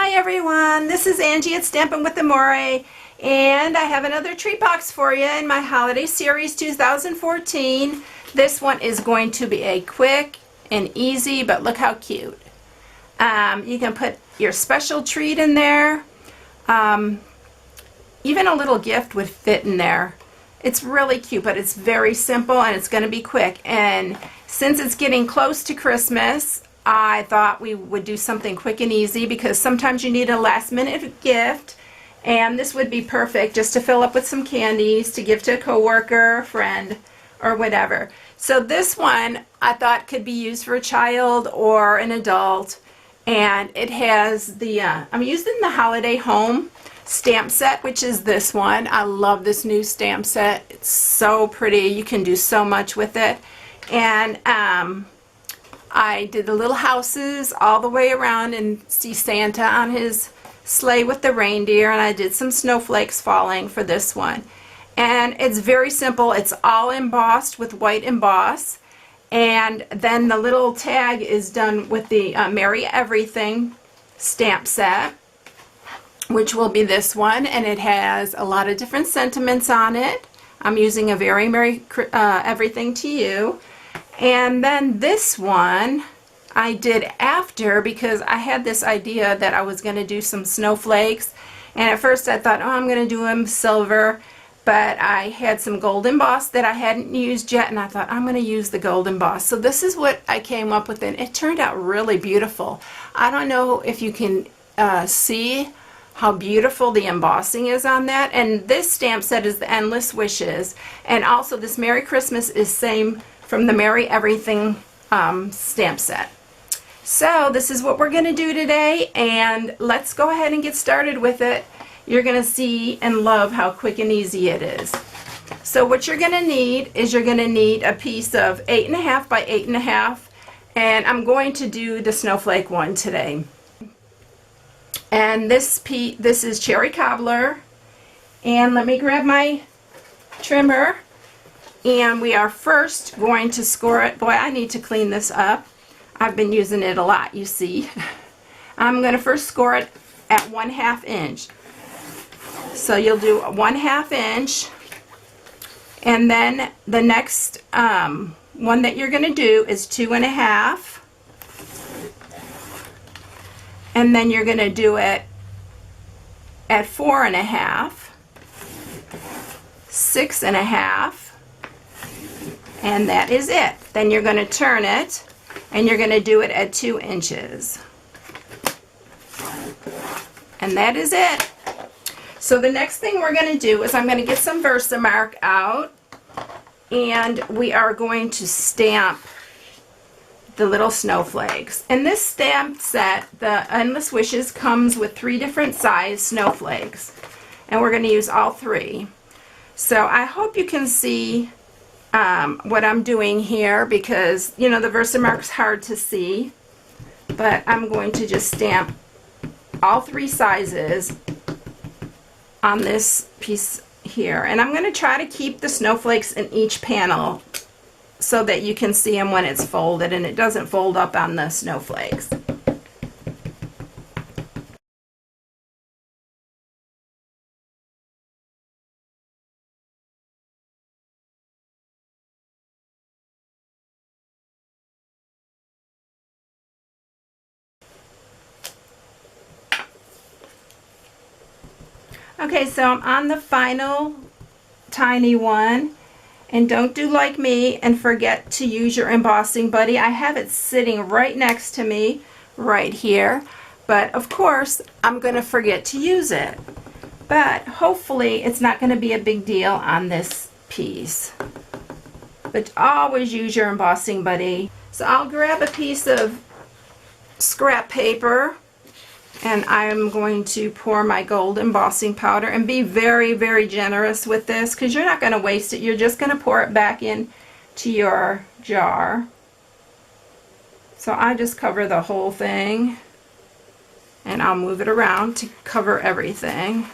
Hi everyone, this is Angie at Stampin' with Amore, and I have another treat box for you in my Holiday Series 2014. This one is going to be a quick and easy, but look how cute. You can put your special treat in there. Even a little gift would fit in there. It's really cute, but it's very simple and it's going to be quick. And since it's getting close to Christmas, I thought we would do something quick and easy because sometimes you need a last minute gift, and this would be perfect just to fill up with some candies to give to a coworker, friend, or whatever. So this one I thought could be used for a child or an adult, and it has the I'm using the Holiday Home stamp set, which is this one. I love this new stamp set. It's so pretty. You can do so much with it. And I did the little houses all the way around and see Santa on his sleigh with the reindeer, and I did some snowflakes falling for this one. And it's very simple. It's all embossed with white emboss, and then the little tag is done with the Merry Everything stamp set, which will be this one, and it has a lot of different sentiments on it. I'm using a very Merry Everything to You. And then this one I did after because I had this idea that I was going to do some snowflakes, and at first I thought, oh, I'm going to do them silver, but I had some gold emboss that I hadn't used yet, and I thought I'm going to use the gold emboss. So this is what I came up with, and it turned out really beautiful. I don't know if you can see how beautiful the embossing is on that. And this stamp set is the Endless Wishes, and also this Merry Christmas is same from the Merry Everything stamp set. So this is what we're going to do today, and let's go ahead and get started with it. You're going to see and love how quick and easy it is. So what you're going to need is you're going to need a piece of 8.5 by 8.5, and I'm going to do the snowflake one today. And this is cherry cobbler, and let me grab my trimmer. And we are first going to score it. Boy, I need to clean this up. I've been using it a lot, you see. I'm going to first score it at 1/2 inch. So you'll do a 1/2 inch. And then the next one that you're going to do is 2.5. And then you're going to do it at 4.5, 6.5. And that is it. Then you're going to turn it, and you're going to do it at 2 inches. And that is it. So the next thing we're going to do is I'm going to get some Versamark out, and we are going to stamp the little snowflakes. In this stamp set, the Endless Wishes comes with 3 different size snowflakes, and we're going to use all 3. So I hope you can see what I'm doing here, because you know the Versamark's hard to see, but I'm going to just stamp all 3 sizes on this piece here, and I'm going to try to keep the snowflakes in each panel so that you can see them when it's folded and it doesn't fold up on the snowflakes. Okay, so I'm on the final tiny one, and don't do like me and forget to use your embossing buddy. I have it sitting right next to me right here, but of course I'm going to forget to use it. But hopefully it's not going to be a big deal on this piece. But always use your embossing buddy. So I'll grab a piece of scrap paper, and I'm going to pour my gold embossing powder, and be very, very generous with this because you're not going to waste it. You're just going to pour it back in to your jar. So I just cover the whole thing, and I'll move it around to cover everything.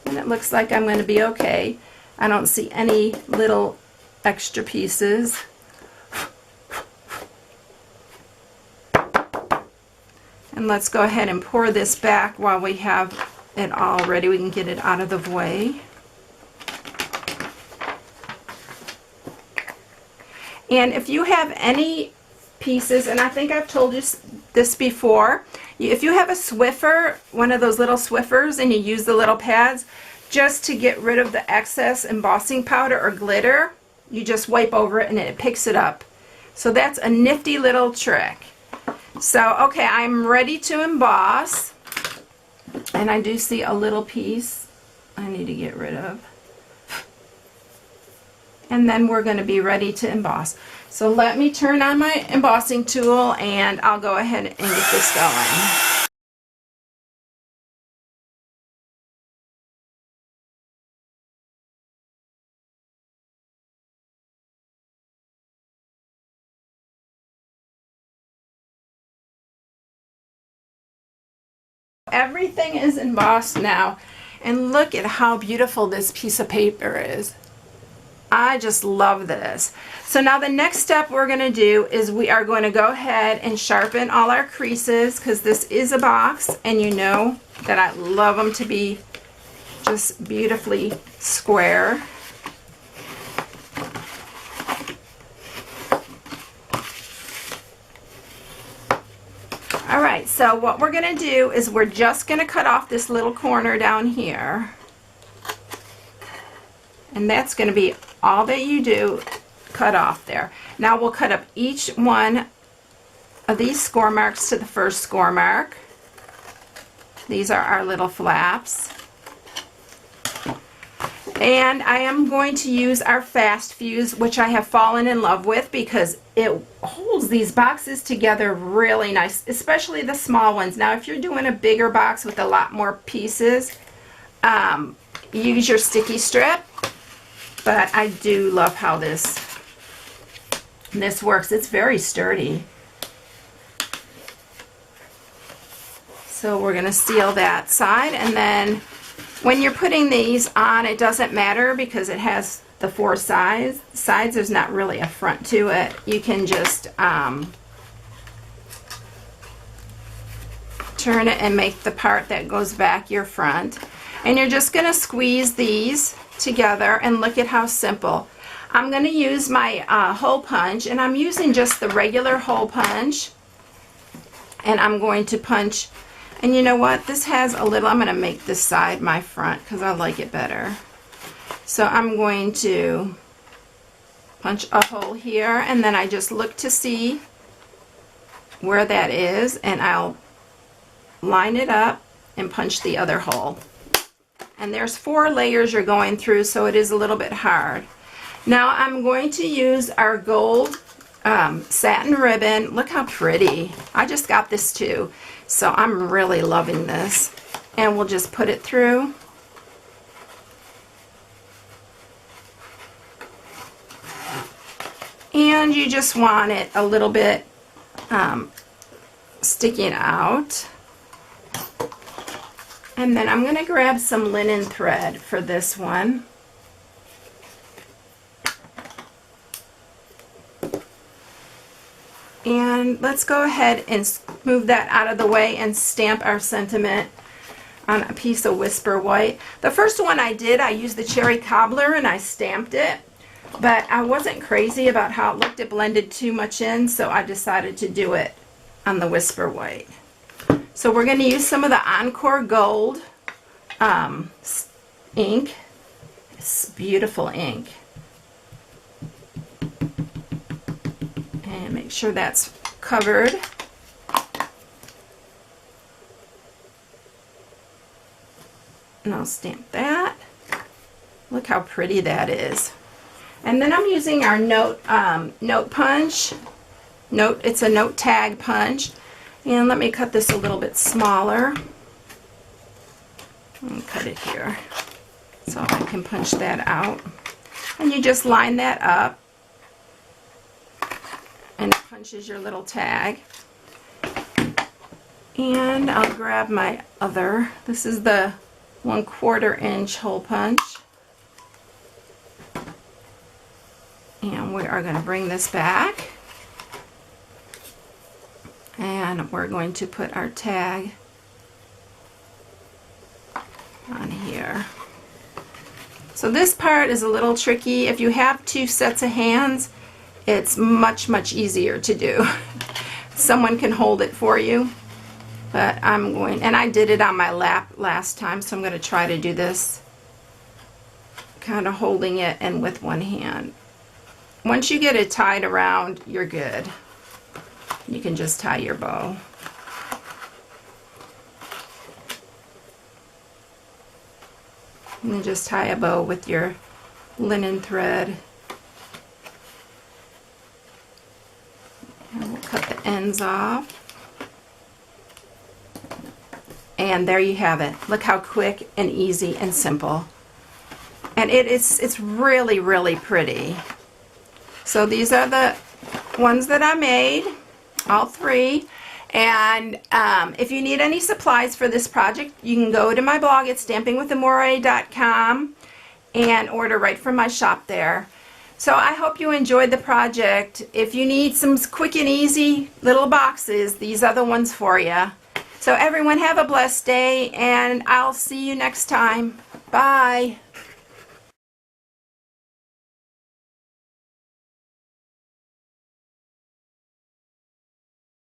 And it looks like I'm going to be okay. I don't see any little extra pieces. And let's go ahead and pour this back while we have it all ready. We can get it out of the way. And if you have any pieces, and I think I've told you this before, if you have a Swiffer, one of those little Swiffers, and you use the little pads, just to get rid of the excess embossing powder or glitter, you just wipe over it and it picks it up. So that's a nifty little trick. So, okay, I'm ready to emboss. And I do see a little piece I need to get rid of. And then we're going to be ready to emboss. So let me turn on my embossing tool and I'll go ahead and get this going. Everything is embossed now, and look at how beautiful this piece of paper is. I just love this. So now the next step we're going to do is we are going to go ahead and sharpen all our creases, because this is a box and you know that I love them to be just beautifully square. Alright, so what we're going to do is we're just going to cut off this little corner down here. And that's going to be all that you do, cut off there. Now we'll cut up each one of these score marks to the first score mark. These are our little flaps. And I am going to use our fast fuse, which I have fallen in love with because it holds these boxes together really nice, especially the small ones. Now if you're doing a bigger box with a lot more pieces, use your sticky strip, but I do love how this works. It's very sturdy. So we're going to seal that side, and then when you're putting these on, it doesn't matter because it has the four sides. There's not really a front to it. You can just turn it and make the part that goes back your front. And you're just going to squeeze these together, and look at how simple. I'm going to use my hole punch, and I'm using just the regular hole punch. And I'm going to punch. And you know what? This has a little, I'm going to make this side my front because I like it better. So I'm going to punch a hole here, and then I just look to see where that is, and I'll line it up and punch the other hole. And there's 4 layers you're going through, so it is a little bit hard. Now I'm going to use our gold satin ribbon. Look how pretty. I just got this too. So I'm really loving this. And we'll just put it through. And you just want it a little bit sticking out. And then I'm going to grab some linen thread for this one. And let's go ahead and move that out of the way and stamp our sentiment on a piece of Whisper White. The first one I did, I used the cherry cobbler and I stamped it, but I wasn't crazy about how it looked. It blended too much in, so I decided to do it on the Whisper White. So we're going to use some of the Encore Gold ink. It's beautiful ink. And make sure that's covered. And I'll stamp that. Look how pretty that is. And then I'm using our note punch. It's a note tag punch. And let me cut this a little bit smaller. And cut it here so I can punch that out. And you just line that up. And it punches your little tag. And I'll grab my other. This is the 1/4 inch hole punch. And we are going to bring this back. And we're going to put our tag on here. So this part is a little tricky. If you have two sets of hands, it's much easier to do. Someone can hold it for you, but I'm going, and I did it on my lap last time, so I'm going to try to do this kind of holding it and with one hand. Once you get it tied around, you're good. You can just tie your bow. And then just tie a bow with your linen thread. And we'll cut the ends off. And there you have it. Look how quick and easy and simple. And it's really pretty. So these are the ones that I made, all three. And if you need any supplies for this project, you can go to my blog at stampingwithamore.com and order right from my shop there. So I hope you enjoyed the project. If you need some quick and easy little boxes, these are the ones for you. So everyone have a blessed day, and I'll see you next time. Bye.